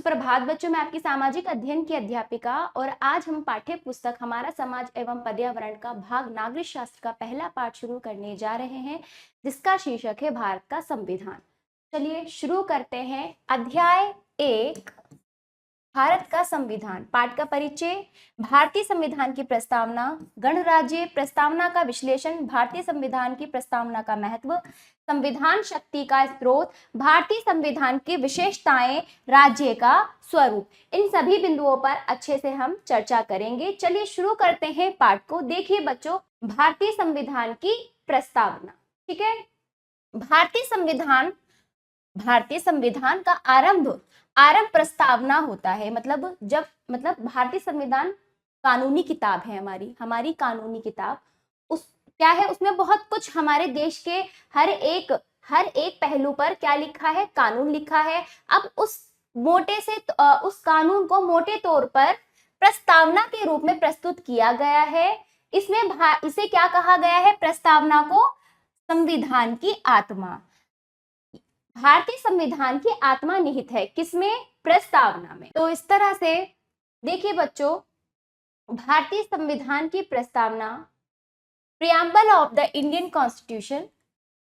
सुप्रभात बच्चों, मैं आपकी सामाजिक अध्ययन की अध्यापिका और आज हम पाठ्य पुस्तक हमारा समाज एवं पर्यावरण का भाग नागरिक शास्त्र का पहला पाठ शुरू करने जा रहे हैं, जिसका शीर्षक है भारत का संविधान। चलिए शुरू करते हैं। अध्याय 1, भारत का संविधान। पाठ का परिचय, भारतीय संविधान की प्रस्तावना, गणराज्य, प्रस्तावना का विश्लेषण, भारतीय संविधान की प्रस्तावना का महत्व, संविधान शक्ति का स्रोत, भारतीय संविधान की विशेषताएं, राज्य का स्वरूप। इन सभी बिंदुओं पर अच्छे से हम चर्चा करेंगे। चलिए शुरू करते हैं पाठ को। देखिए बच्चों, भारतीय संविधान की प्रस्तावना। ठीक है, भारतीय संविधान का आरंभ प्रस्तावना होता है। मतलब भारतीय संविधान कानूनी किताब है, हमारी कानूनी किताब। क्या है उसमें बहुत कुछ हमारे देश के हर एक पहलू पर क्या लिखा है, कानून लिखा है। अब उस कानून को मोटे तौर पर प्रस्तावना के रूप में प्रस्तुत किया गया है। इसे क्या कहा गया है, प्रस्तावना को संविधान की आत्मा। भारतीय संविधान की आत्मा निहित है किसमें, प्रस्तावना में। तो इस तरह से देखिए बच्चों, भारतीय संविधान की प्रस्तावना, preamble of the Indian constitution,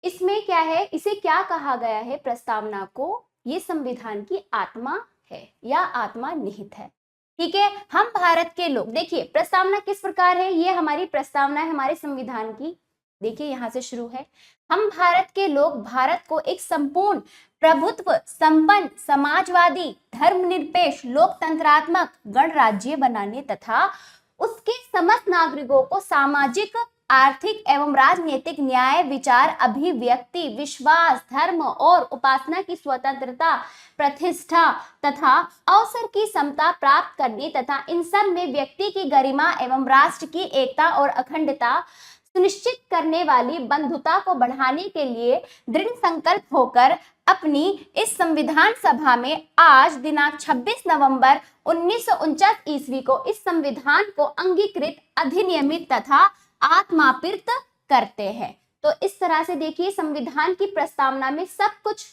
इसमें क्या है, इसे क्या कहा गया है, प्रस्तावना को, ये संविधान की आत्मा है या आत्मा निहित है। ठीक है, हम भारत के लोग, देखिए प्रस्तावना किस प्रकार है, ये हमारी प्रस्तावना है हमारे संविधान की। देखिए यहां से शुरू है। हम भारत के लोग भारत को एक संपूर्ण प्रभुत्व संपन्न समाजवादी धर्मनिरपेक्ष लोकतंत्रात्मक गणराज्य बनाने तथा उसके समस्त नागरिकों को सामाजिक आर्थिक एवं राजनीतिक न्याय विचार अभिव्यक्ति विश्वास धर्म और उपासना की स्वतंत्रता प्रतिष्ठा तथा अवसर की समता प्राप्त करने तथा इन सब में व्यक्ति की गरिमा एवं राष्ट्र की एकता और अखंडता सुनिश्चित करने वाली बंधुता को बढ़ाने के लिए दृढ़ संकल्प होकर अपनी इस संविधान सभा में आज दिनांक 26 नवंबर 1949 ईस्वी को इस संविधान को अंगीकृत अधिनियमित तथा आत्मार्पित करते हैं। तो इस तरह से देखिए, संविधान की प्रस्तावना में सब कुछ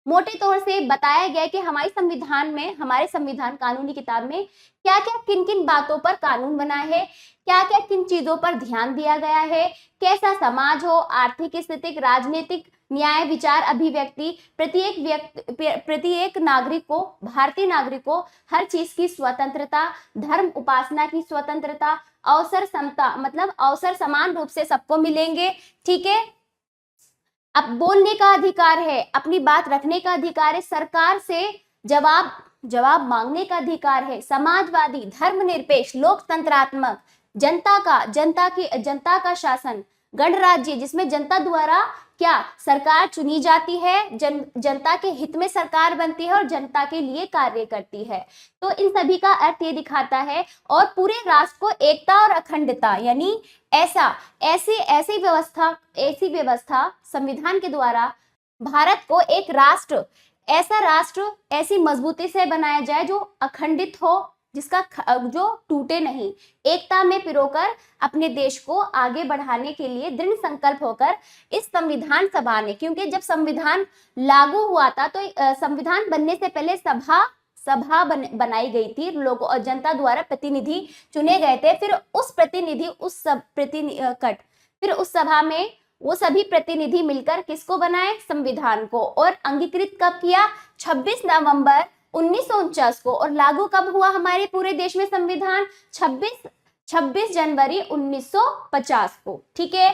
मोटे तौर से बताया गया है कि हमारे संविधान कानूनी किताब में क्या क्या किन किन बातों पर कानून बना है, क्या क्या किन चीजों पर ध्यान दिया गया है, कैसा समाज हो, आर्थिक स्थिति, राजनीतिक न्याय विचार अभिव्यक्ति, प्रत्येक नागरिक को, भारतीय नागरिक को हर चीज की स्वतंत्रता, धर्म उपासना की स्वतंत्रता, अवसर समता, मतलब अवसर समान रूप से सबको मिलेंगे। ठीक है, अब बोलने का अधिकार है, अपनी बात रखने का अधिकार है, सरकार से जवाब मांगने का अधिकार है, समाजवादी धर्मनिरपेक्ष लोकतंत्रात्मक जनता का शासन, गणराज्य जिसमें जनता द्वारा क्या सरकार चुनी जाती है, जनता के हित में सरकार बनती है और जनता के लिए कार्य करती है। तो इन सभी का अर्थ ये दिखाता है, और पूरे राष्ट्र को एकता और अखंडता, यानी ऐसी व्यवस्था संविधान के द्वारा भारत को एक राष्ट्र, ऐसी मजबूती से बनाया जाए जो अखंडित हो, जो टूटे नहीं, एकता में पिरोकर अपने देश को आगे बढ़ाने के लिए दृढ़ संकल्प होकर इस संविधान सभा ने, क्योंकि जब संविधान लागू हुआ था तो संविधान बनने से पहले सभा बनाई गई थी, लोगों और जनता द्वारा प्रतिनिधि चुने गए थे। फिर उस सभा में वो सभी प्रतिनिधि मिलकर किसको बनाए, संविधान को, और अंगीकृत कब किया, 26 नवंबर 1949 को। और लागू कब हुआ हमारे पूरे देश में संविधान, 26 जनवरी 1950 को। ठीक है,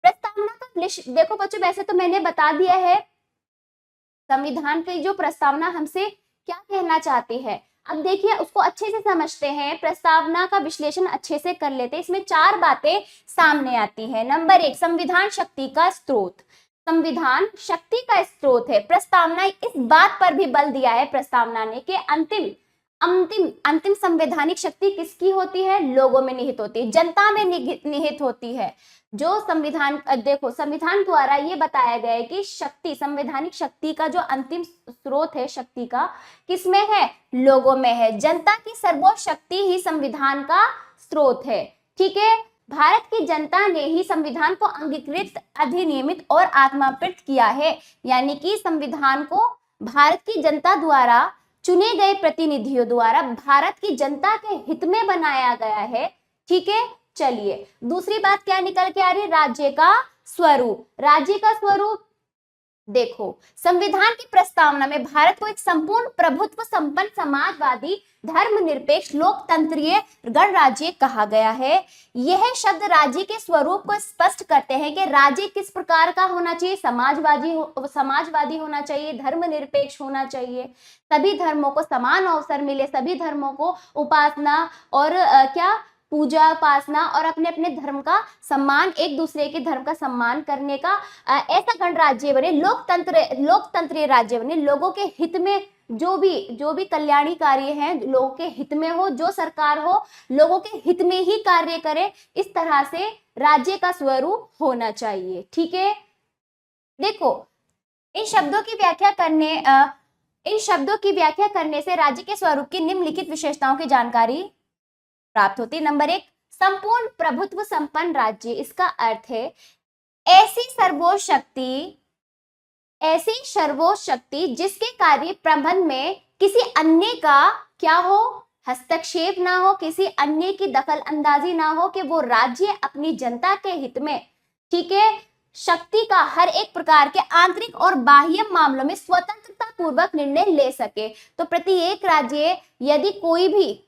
प्रस्तावना का देखो बच्चों, वैसे तो मैंने बता दिया है संविधान की जो प्रस्तावना हमसे क्या कहना चाहती है। अब देखिए उसको अच्छे से समझते हैं, प्रस्तावना का विश्लेषण अच्छे से कर लेते हैं। इसमें 4 बातें सामने आती हैं। नंबर 1, संविधान शक्ति का स्रोत। संविधान शक्ति का स्रोत है। प्रस्तावना इस बात पर भी बल दिया है प्रस्तावना ने कि अंतिम संवैधानिक शक्ति किसकी होती है, लोगों में निहित होती है, जनता में निहित होती है। जो संविधान द्वारा ये बताया गया है कि संवैधानिक शक्ति का जो अंतिम स्रोत है शक्ति का, किसमें है, लोगों में है। जनता की सर्वोच्च शक्ति ही संविधान का स्रोत है। ठीक है, भारत की जनता ने ही संविधान को अंगीकृत अधिनियमित और आत्मार्पित किया है, यानी कि संविधान को भारत की जनता द्वारा चुने गए प्रतिनिधियों द्वारा भारत की जनता के हित में बनाया गया है। ठीक है, चलिए दूसरी बात क्या निकल के आ रही है, राज्य का स्वरूप। राज्य का स्वरूप देखो, संविधान की प्रस्तावना में भारत को एक संपूर्ण प्रभुत्व संपन्न समाजवादी धर्मनिरपेक्ष लोकतंत्रीय गणराज्य कहा गया है। यह शब्द राज्य के स्वरूप को स्पष्ट करते हैं कि राज्य किस प्रकार का होना चाहिए, समाजवादी होना चाहिए, धर्मनिरपेक्ष होना चाहिए, सभी धर्मों को समान अवसर मिले, सभी धर्मों को उपासना और क्या पूजा उपासना और अपने अपने धर्म का सम्मान, एक दूसरे के धर्म का सम्मान करने का ऐसा गणराज्य बने, लोकतंत्रीय राज्य बने, लोगों के हित में जो भी कल्याणी कार्य हैं लोगों के हित में हो, जो सरकार हो लोगों के हित में ही कार्य करे, इस तरह से राज्य का स्वरूप होना चाहिए। ठीक है, देखो इन शब्दों की व्याख्या करने से राज्य के स्वरूप की निम्नलिखित विशेषताओं की जानकारी प्राप्त होती है। नंबर 1, संपूर्ण प्रभुत्व संपन्न राज्य। इसका अर्थ है ऐसी सर्वोच्च शक्ति जिसके कार्य प्रबंध में किसी अन्य का क्या हो, हस्तक्षेप ना हो, किसी अन्य की दखल अंदाजी ना हो, कि वो राज्य अपनी जनता के हित में, ठीक है, शक्ति का हर एक प्रकार के आंतरिक और बाह्य मामलों में स्वतंत्रता पूर्वक निर्णय ले सके। तो प्रत्येक राज्य यदि कोई भी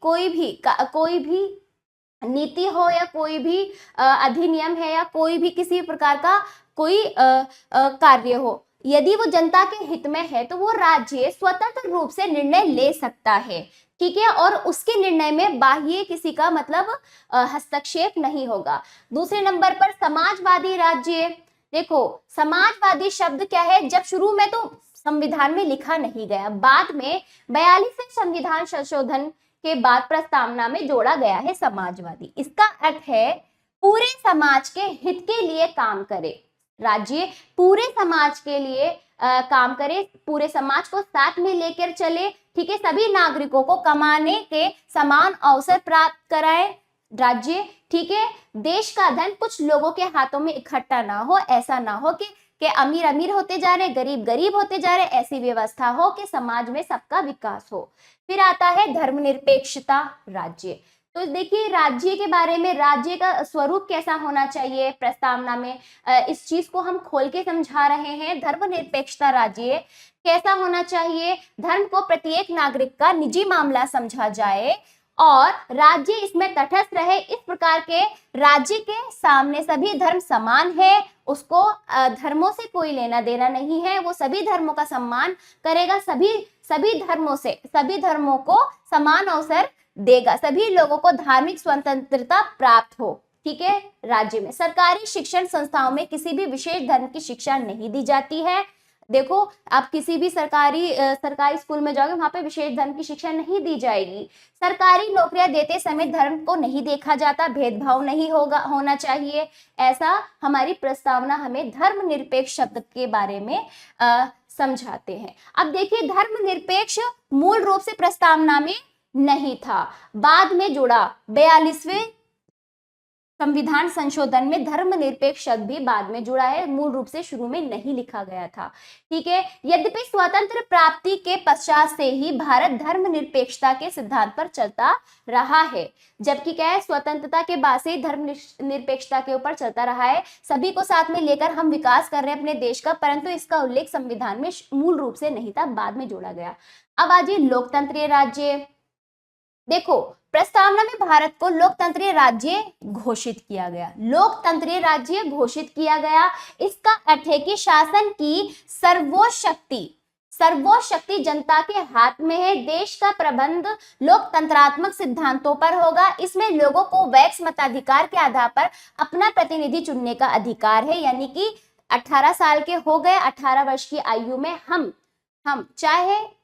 नीति हो या कोई भी अधिनियम है या कोई भी किसी प्रकार का कोई कार्य हो, यदि वो जनता के हित में है तो वो राज्य स्वतंत्र रूप से निर्णय ले सकता है। ठीक है, और उसके निर्णय में बाह्य किसी का मतलब हस्तक्षेप नहीं होगा। दूसरे नंबर पर समाजवादी राज्य। देखो समाजवादी शब्द क्या है, जब शुरू में तो संविधान में लिखा नहीं गया, बाद में 42वें संविधान संशोधन के बाद प्रस्तावना में जोड़ा गया है समाजवादी। इसका अर्थ है पूरे समाज के हित के लिए काम करे, राज्य पूरे समाज के लिए काम करे, पूरे समाज को साथ में लेकर चले। ठीक है, सभी नागरिकों को कमाने के समान अवसर प्राप्त कराए राज्य। ठीक है, देश का धन कुछ लोगों के हाथों में इकट्ठा ना हो, ऐसा ना हो कि अमीर अमीर होते जा रहे, गरीब गरीब होते जा रहे, ऐसी व्यवस्था हो कि समाज में सबका विकास हो। फिर आता है धर्मनिरपेक्षता राज्य। तो देखिए राज्य के बारे में, राज्य का स्वरूप कैसा होना चाहिए, प्रस्तावना में इस चीज को हम खोल के समझा रहे हैं। धर्मनिरपेक्षता राज्य कैसा होना चाहिए, धर्म को प्रत्येक नागरिक का निजी मामला समझा जाए और राज्य इसमें तटस्थ रहे, इस प्रकार के राज्य के सामने सभी धर्म समान है, उसको धर्मों से कोई लेना देना नहीं है, वो सभी धर्मों का सम्मान करेगा, सभी धर्मों को समान अवसर देगा, सभी लोगों को धार्मिक स्वतंत्रता प्राप्त हो। ठीक है, राज्य में सरकारी शिक्षण संस्थाओं में किसी भी विशेष धर्म की शिक्षा नहीं दी जाती है। देखो आप किसी भी सरकारी स्कूल में जाओगे, वहां पे विशेष धर्म की शिक्षा नहीं दी जाएगी। सरकारी नौकरियां देते समय धर्म को नहीं देखा जाता, भेदभाव नहीं होना चाहिए। ऐसा हमारी प्रस्तावना हमें धर्मनिरपेक्ष शब्द के बारे में समझाते हैं। अब देखिए धर्मनिरपेक्ष मूल रूप से प्रस्तावना में नहीं था, बाद में जुड़ा। 42वें संविधान संशोधन में धर्मनिरपेक्ष शब्द भी बाद में जुड़ा है, मूल रूप से शुरू में नहीं लिखा गया था। ठीक है, यद्यपि स्वतंत्र प्राप्ति के पश्चात से ही भारत धर्मनिरपेक्षता के सिद्धांत पर चलता रहा है, जबकि क्या है स्वतंत्रता के बाद से धर्मनिरपेक्षता के ऊपर चलता रहा है। सभी को साथ में लेकर हम विकास कर रहे हैं अपने देश का, परंतु इसका उल्लेख संविधान में मूल रूप से नहीं था, बाद में जोड़ा गया। अब आ जाइए लोकतंत्रीय राज्य। देखो प्रस्तावना में भारत को लोकतंत्रीय राज्य घोषित किया गया, लोकतंत्रीय राज्य घोषित किया गया। इसका अर्थ है कि शासन की सर्वोच्च शक्ति जनता के हाथ में है, देश का प्रबंध लोकतंत्रात्मक सिद्धांतों पर होगा। इसमें लोगों को वैक्स मताधिकार के आधार पर अपना प्रतिनिधि चुनने का अधिकार है, यानी कि 18 साल के हो गए, 18 वर्ष की आयु में हम चाहे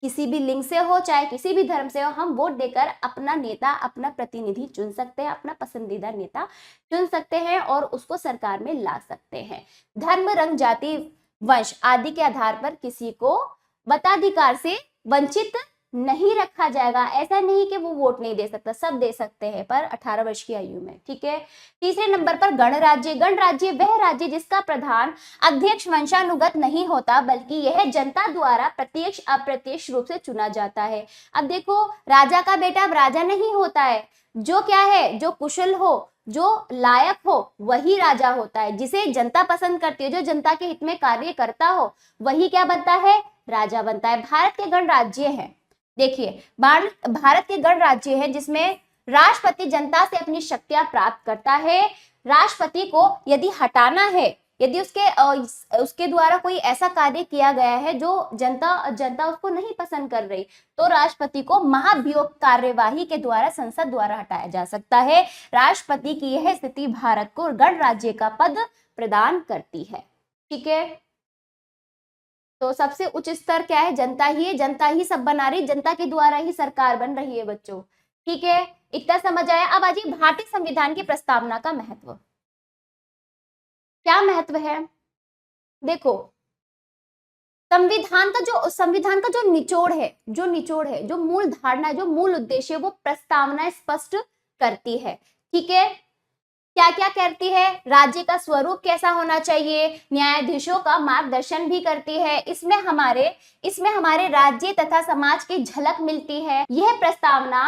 किसी भी लिंग से हो चाहे किसी भी धर्म से हो, हम वोट देकर अपना नेता, अपना प्रतिनिधि चुन सकते हैं, अपना पसंदीदा नेता चुन सकते हैं और उसको सरकार में ला सकते हैं। धर्म, रंग, जाति, वंश आदि के आधार पर किसी को मताधिकार से वंचित नहीं रखा जाएगा। ऐसा नहीं कि वो वोट नहीं दे सकता, सब दे सकते हैं पर 18 वर्ष की आयु में। ठीक है। तीसरे नंबर पर गणराज्य। गणराज्य वह राज्य जिसका प्रधान अध्यक्ष वंशानुगत नहीं होता, बल्कि यह जनता द्वारा प्रत्यक्ष अप्रत्यक्ष रूप से चुना जाता है। अब देखो, राजा का बेटा अब राजा नहीं होता है, जो क्या है, जो कुशल हो, जो लायक हो, वही राजा होता है। जिसे जनता पसंद करती है, जो जनता के हित में कार्य करता हो, वही क्या बनता है, राजा बनता है। भारत के गणराज्य है, देखिए भारत के गणराज्य है जिसमें राष्ट्रपति जनता से अपनी शक्तियां प्राप्त करता है। राष्ट्रपति को यदि हटाना है, यदि उसके द्वारा कोई ऐसा कार्य किया गया है जो जनता उसको नहीं पसंद कर रही, तो राष्ट्रपति को महाभियोग कार्यवाही के द्वारा संसद द्वारा हटाया जा सकता है। राष्ट्रपति की यह स्थिति भारत को गणराज्य का पद प्रदान करती है। ठीक है, तो सबसे उच्च स्तर क्या है, जनता ही है, जनता ही सब बना रही, जनता के द्वारा ही सरकार बन रही है बच्चों। ठीक है, इतना समझ आया। अब आइए भारतीय संविधान की प्रस्तावना का महत्व, क्या महत्व है। देखो, संविधान का जो निचोड़ है, जो मूल धारणा, जो मूल उद्देश्य, वो प्रस्तावना स्पष्ट करती है। ठीक है, क्या क्या करती है, राज्य का स्वरूप कैसा होना चाहिए, न्यायाधीशों का मार्गदर्शन भी करती है। इसमें हमारे राज्य तथा समाज की झलक मिलती है। यह प्रस्तावना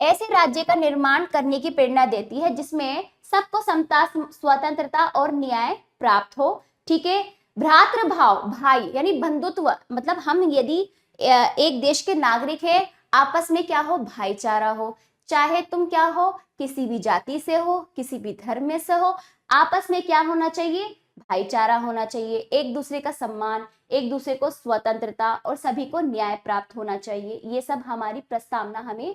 ऐसे राज्य का निर्माण करने की प्रेरणा देती है जिसमें सबको समता, स्वतंत्रता और न्याय प्राप्त हो। ठीक है, भ्रातृभाव, भाई यानी बंधुत्व, मतलब हम यदि एक देश के नागरिक है, आपस में क्या हो, भाईचारा हो। चाहे तुम क्या हो, किसी भी जाति से हो, किसी भी धर्म में से हो, आपस में क्या होना चाहिए, भाईचारा होना चाहिए। एक दूसरे का सम्मान, एक दूसरे को स्वतंत्रता और सभी को न्याय प्राप्त होना चाहिए। ये सब हमारी प्रस्तावना हमें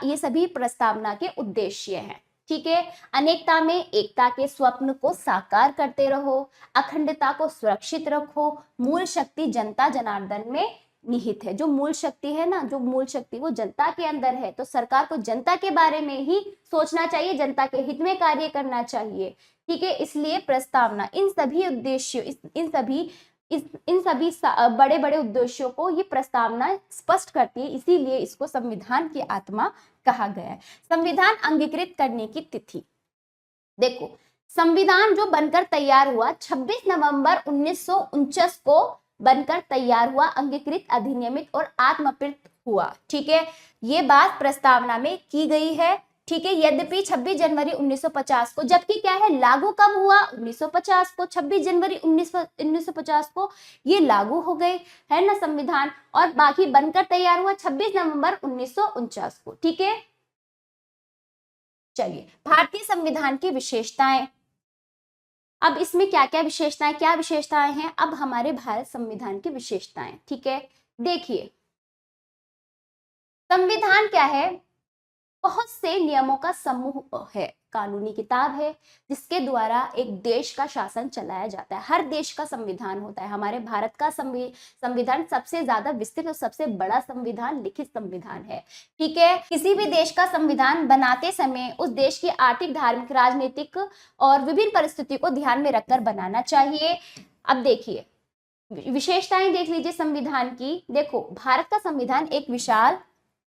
ये सभी प्रस्तावना के उद्देश्य हैं। ठीक है, अनेकता में एकता के स्वप्न को साकार करते रहो, अखंडता को सुरक्षित रखो। मूल शक्ति जनता जनार्दन में निहित है। जो मूल शक्ति है ना, जो मूल शक्ति वो जनता के अंदर है, तो सरकार को जनता के बारे में ही सोचना चाहिए, जनता के हित में कार्य करना चाहिए। ठीक है, इसलिए प्रस्तावना इन सभी उद्देश्यों, इन सभी बड़े बड़े उद्देश्यों को ये प्रस्तावना स्पष्ट करती है, इसीलिए इसको संविधान की आत्मा कहा गया है। संविधान अंगीकृत करने की तिथि, देखो संविधान जो बनकर तैयार हुआ 26 नवंबर 1949 को बनकर तैयार हुआ, अंगीकृत, अधिनियमित और आत्मकृत हुआ। ठीक है, ये बात प्रस्तावना में की गई है। ठीक है, यद्यपि 26 जनवरी 1950 को, जबकि क्या है, लागू कब हुआ, 1950 को, 26 जनवरी 1950 को ये लागू हो गए, है ना संविधान, और बाकी बनकर तैयार हुआ 26 नवंबर 1949 को। ठीक है, चलिए भारतीय संविधान की विशेषताएं, अब इसमें क्या क्या विशेषताएं हैं, अब हमारे भारत संविधान की विशेषताएं। ठीक है, देखिए संविधान क्या है, बहुत से नियमों का समूह है, कानूनी किताब है जिसके द्वारा एक देश का शासन चलाया जाता है। हर देश का संविधान होता है। हमारे भारत का संविधान सबसे ज्यादा विस्तृत और सबसे बड़ा संविधान, लिखित संविधान है। ठीक है, किसी भी देश का संविधान बनाते समय उस देश की आर्थिक, धार्मिक, राजनीतिक और विभिन्न परिस्थितियों को ध्यान में रखकर बनाना चाहिए। अब देखिए विशेषताएं देख लीजिए संविधान की। देखो, भारत का संविधान एक विशाल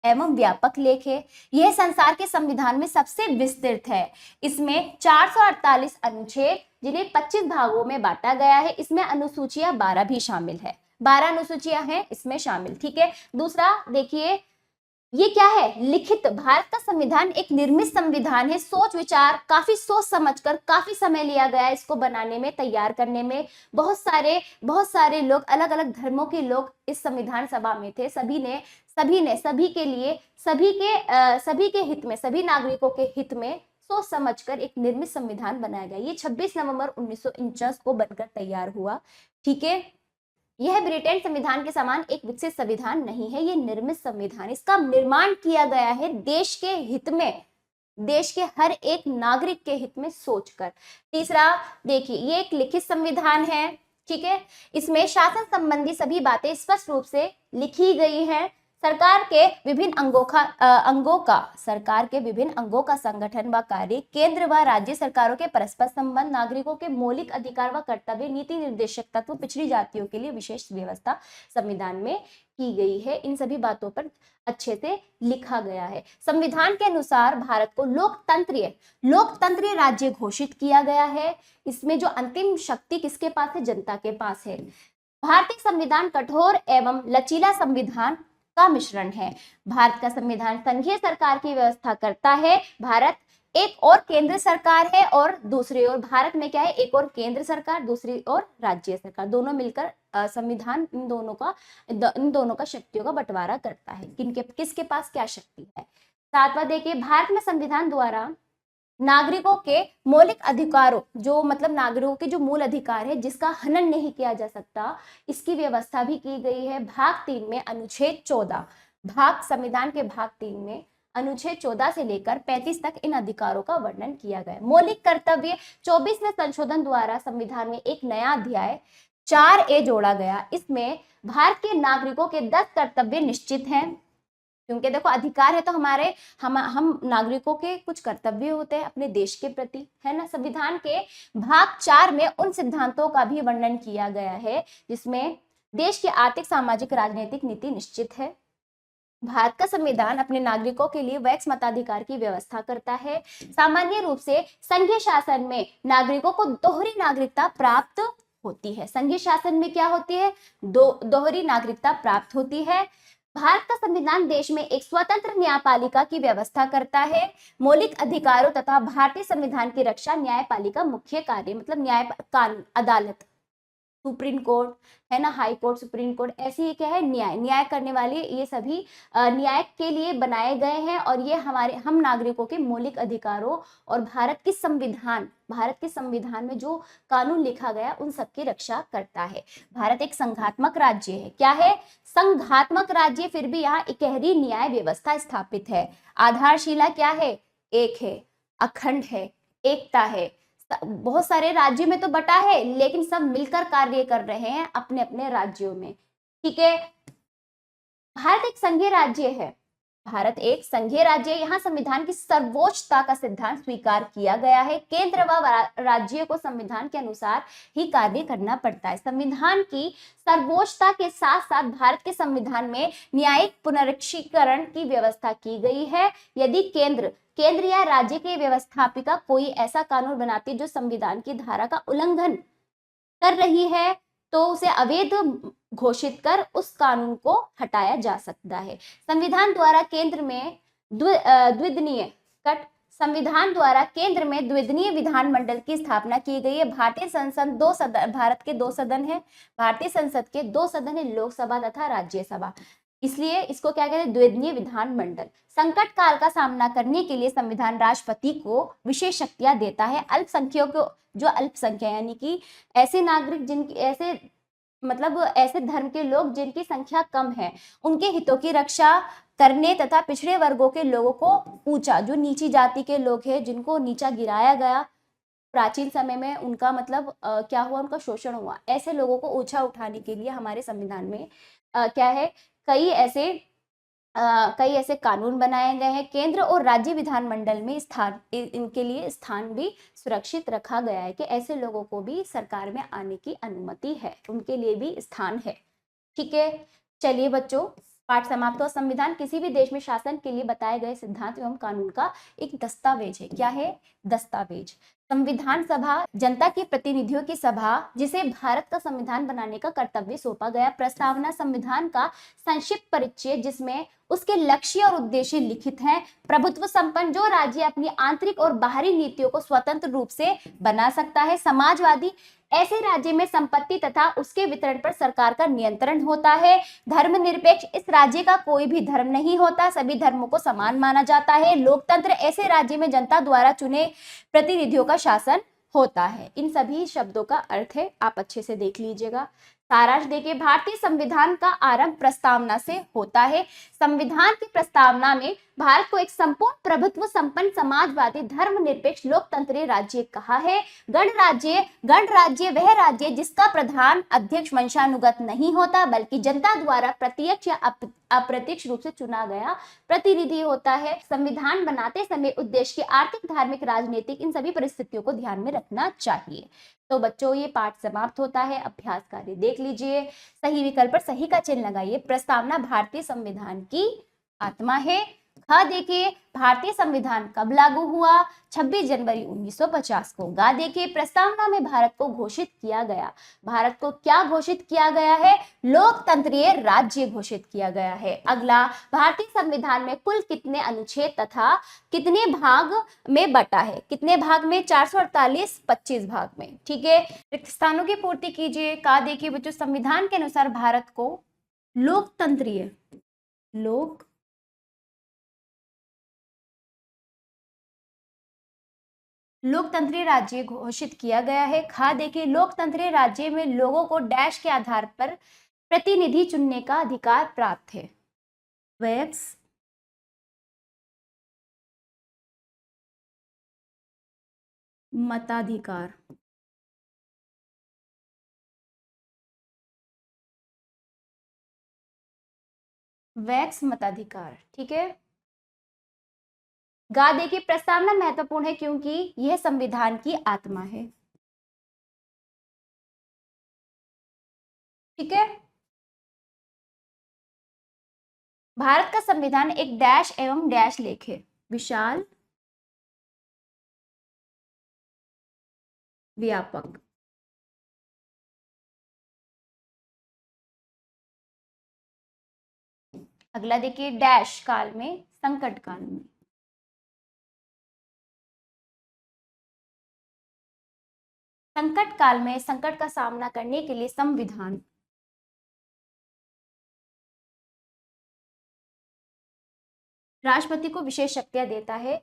एवं व्यापक लेख है। यह संसार के संविधान में सबसे विस्तृत है। इसमें 448 अनुच्छेद, जिन्हें 25 भागों में बांटा गया है। इसमें अनुसूचियां 12 भी शामिल है, 12 अनुसूचियां हैं इसमें शामिल। ठीक है, दूसरा देखिए, ये क्या है, लिखित। भारत का संविधान एक निर्मित संविधान है। सोच विचार, काफी सोच समझकर काफी समय लिया गया इसको बनाने में, तैयार करने में। बहुत सारे लोग, अलग अलग धर्मों के लोग इस संविधान सभा में थे। सभी के लिए, सभी के हित में, सभी नागरिकों के हित में सोच समझकर एक निर्मित संविधान बनाया गया। ये 26 नवंबर 1949 को बनकर तैयार हुआ। ठीक है, यह ब्रिटेन संविधान के समान एक विकसित संविधान नहीं है, ये निर्मित संविधान। इसका निर्माण किया गया है देश के हित में, देश के हर एक नागरिक के हित में सोचकर। तीसरा देखिए, ये एक लिखित संविधान है। ठीक है, इसमें शासन संबंधी सभी बातें स्पष्ट रूप से लिखी गई हैं। सरकार के विभिन्न अंगों का संगठन व कार्य, केंद्र व राज्य सरकारों के परस्पर संबंध, नागरिकों के मौलिक अधिकार व कर्तव्य, नीति निर्देशक तत्व, पिछड़ी जातियों के लिए विशेष व्यवस्था संविधान में की गई है। इन सभी बातों पर अच्छे से लिखा गया है। संविधान के अनुसार भारत को लोकतंत्रीय राज्य घोषित किया गया है। इसमें जो अंतिम शक्ति किसके पास है? जनता के पास है। भारतीय संविधान कठोर एवं लचीला संविधान का मिश्रण है। भारत का संविधान संघीय सरकार की व्यवस्था करता है। भारत एक और केंद्र सरकार है और दूसरी ओर भारत में क्या है? एक और केंद्र सरकार, दूसरी ओर राज्य सरकार, दोनों मिलकर संविधान इन दोनों का शक्तियों का बंटवारा करता है। किसके पास क्या शक्ति है? सातवां देखिए, भारत में संविधान द्वारा नागरिकों के मौलिक अधिकारों, जो मतलब नागरिकों के जो मूल अधिकार है जिसका हनन नहीं किया जा सकता, इसकी व्यवस्था भी की गई है। भाग 3 में अनुच्छेद 14, संविधान के भाग 3 में अनुच्छेद 14 से लेकर 35 तक इन अधिकारों का वर्णन किया गया है। मौलिक कर्तव्य 24वें संशोधन द्वारा संविधान में एक नया अध्याय 4A जोड़ा गया। इसमें भारत के नागरिकों के 10 कर्तव्य निश्चित हैं, क्योंकि देखो अधिकार है तो हम नागरिकों के कुछ कर्तव्य होते हैं अपने देश के प्रति, है ना। संविधान के भाग 4 में उन सिद्धांतों का भी वर्णन किया गया है जिसमें देश की आर्थिक, सामाजिक, राजनीतिक नीति निश्चित है। भारत का संविधान अपने नागरिकों के लिए वैक्स मताधिकार की व्यवस्था करता है। सामान्य रूप से संघीय शासन में नागरिकों को दोहरी नागरिकता प्राप्त होती है। संघीय शासन में क्या होती है? दोहरी नागरिकता प्राप्त होती है। भारत का संविधान देश में एक स्वतंत्र न्यायपालिका की व्यवस्था करता है। मौलिक अधिकारों तथा भारतीय संविधान की रक्षा न्यायपालिका मुख्य कार्य, मतलब अदालत, सुप्रीम कोर्ट है ना, हाई कोर्ट, सुप्रीम कोर्ट, ऐसी ये क्या है? न्याय करने वाले, ये सभी न्याय के लिए बनाए गए हैं और ये हम नागरिकों के मौलिक अधिकारों और भारत के संविधान में जो कानून लिखा गया उन सब की रक्षा करता है। भारत एक संघात्मक राज्य है। क्या है? संघात्मक राज्य, फिर भी यहाँ इकहरी न्याय व्यवस्था स्थापित है। आधारशिला क्या है? एक है, अखंड है, एकता है। बहुत सारे राज्यों में तो बटा है लेकिन सब मिलकर कार्य कर रहे हैं अपने अपने राज्यों में, ठीक है। भारत एक संघीय राज्य है। यहाँ संविधान की सर्वोच्चता का सिद्धांत स्वीकार किया गया है। केंद्र व राज्यों को संविधान के अनुसार ही कार्य करना पड़ता है। संविधान की सर्वोच्चता के साथ साथ भारत के संविधान में न्यायिक पुनरीक्षीकरण की व्यवस्था की गई है। यदि केंद्र या राज्य की व्यवस्थापिका कोई ऐसा कानून बनाती है जो संविधान की धारा का उल्लंघन कर रही है तो उसे अवैध घोषित कर उस कानून को हटाया जा सकता है। संविधान द्वारा केंद्र में द्विदलीय विधानमंडल की स्थापना की गई है। भारत के 2 सदन है। भारतीय संसद के 2 सदन है, लोकसभा तथा राज्यसभा, इसलिए इसको क्या कहते हैं? द्विदलीय विधानमंडल। संकट काल का सामना करने के लिए संविधान राष्ट्रपति को विशेष शक्तियां देता है। अल्पसंख्यक यानी कि ऐसे नागरिक ऐसे धर्म के लोग जिनकी संख्या कम है, उनके हितों की रक्षा करने तथा पिछड़े वर्गों के लोगों को ऊंचा, जो नीची जाति के लोग हैं जिनको नीचा गिराया गया प्राचीन समय में, उनका क्या हुआ? उनका शोषण हुआ। ऐसे लोगों को ऊंचा उठाने के लिए हमारे संविधान में क्या है? कई ऐसे कानून बनाए गए हैं। केंद्र और राज्य विधानमंडल में इनके लिए स्थान भी सुरक्षित रखा गया है कि ऐसे लोगों को भी सरकार में आने की अनुमति है, उनके लिए भी स्थान है, ठीक है। चलिए बच्चों, पाठ समाप्त हुआ। संविधान किसी भी देश में शासन के लिए बताए गए सिद्धांत एवं कानून का एक दस्तावेज है। क्या है? दस्तावेज। संविधान सभा जनता के प्रतिनिधियों की सभा जिसे भारत का संविधान बनाने का कर्तव्य सौंपा गया। प्रस्तावना संविधान का संक्षिप्त परिचय जिसमें उसके लक्ष्य और उद्देश्य लिखित हैं। प्रभुत्व संपन्न, जो राज्य अपनी आंतरिक और बाहरी नीतियों को स्वतंत्र रूप से बना सकता है। समाजवादी, ऐसे राज्य में संपत्ति तथा उसके वितरण पर सरकार का नियंत्रण होता है। धर्मनिरपेक्ष, इस राज्य का कोई भी धर्म नहीं होता, सभी धर्मों को समान माना जाता है। लोकतंत्र, ऐसे राज्य में जनता द्वारा चुने प्रतिनिधियों का शासन होता है। इन सभी शब्दों का अर्थ है, आप अच्छे से देख लीजिएगा। सारांश देखिए, भारतीय संविधान का आरंभ प्रस्तावना से होता है। संविधान की प्रस्तावना में भारत को एक संपूर्ण प्रभुत्व संपन्न समाजवादी धर्मनिरपेक्ष लोकतंत्रीय राज्य कहा है। गणराज्य वह राज्य जिसका प्रधान अध्यक्ष वंशानुगत नहीं होता बल्कि जनता द्वारा प्रत्यक्ष या अप्रत्यक्ष रूप से चुना गया प्रतिनिधि होता है। संविधान बनाते समय उद्देश्य की आर्थिक, धार्मिक, राजनीतिक इन सभी परिस्थितियों को ध्यान में रखना चाहिए। तो बच्चों ये पाठ समाप्त होता है। अभ्यास कार्य देख लीजिए। सही विकल्प पर सही का चिन्ह लगाइए। प्रस्तावना भारतीय संविधान की आत्मा है। ख देखिए, भारतीय संविधान कब लागू हुआ? 26 जनवरी 1950 को। गा देखिए, प्रस्तावना में भारत को घोषित किया गया। भारत को क्या घोषित किया गया है? लोकतंत्रीय राज्य घोषित किया गया है। अगला, भारतीय संविधान में कुल कितने अनुच्छेद तथा कितने भाग में बटा है? कितने भाग में? 448, 25 भाग में। ठीक है, रिक्त स्थानों की पूर्ति कीजिए। का देखिए बच्चों, संविधान के अनुसार भारत को लोकतंत्रीय राज्य घोषित किया गया है। खा देखिए, लोकतंत्रीय राज्य में लोगों को डैश के आधार पर प्रतिनिधि चुनने का अधिकार प्राप्त है। वैक्स मताधिकार। वैक्स मताधिकार। ठीक है। गा देखिए, प्रस्तावना महत्वपूर्ण है क्योंकि यह संविधान की आत्मा है। ठीक है। भारत का संविधान एक डैश एवं डैश लेख है। विशाल, व्यापक। अगला देखिए, डैश काल में, संकट काल में। संकट काल में संकट का सामना करने के लिए संविधान राष्ट्रपति को विशेष शक्तियां देता है।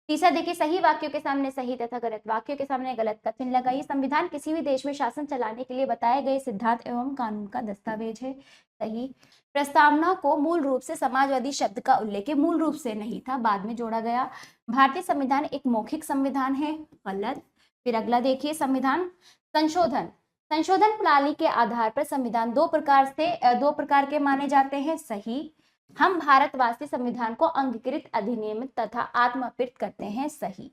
तीसरा देखिए, सही वाक्यों के सामने सही तथा गलत वाक्यों के सामने गलत का चिन्ह लगाइए। संविधान किसी भी देश में शासन चलाने के लिए बताए गए सिद्धांत एवं कानून का दस्तावेज है। सही। प्रस्तावना को मूल रूप से समाजवादी शब्द का उल्लेख मूल रूप से नहीं था, बाद में जोड़ा गया। भारतीय संविधान एक मौखिक संविधान है। गलत। फिर अगला देखिए, संविधान संशोधन प्रणाली के आधार पर संविधान दो प्रकार के माने जाते हैं। सही। हम भारतवासी संविधान को अंगीकृत, अधिनियमित तथा आत्मर्पित करते हैं। सही।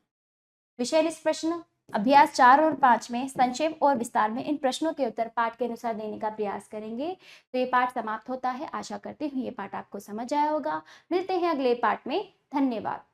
विषय निष्ठ प्रश्न अभ्यास 4 और 5 में संक्षेप और विस्तार में इन प्रश्नों के उत्तर पाठ के अनुसार देने का प्रयास करेंगे। तो ये पाठ समाप्त होता है। आशा करती हूँ ये पाठ आपको समझ आया होगा। मिलते हैं अगले पाठ में। धन्यवाद।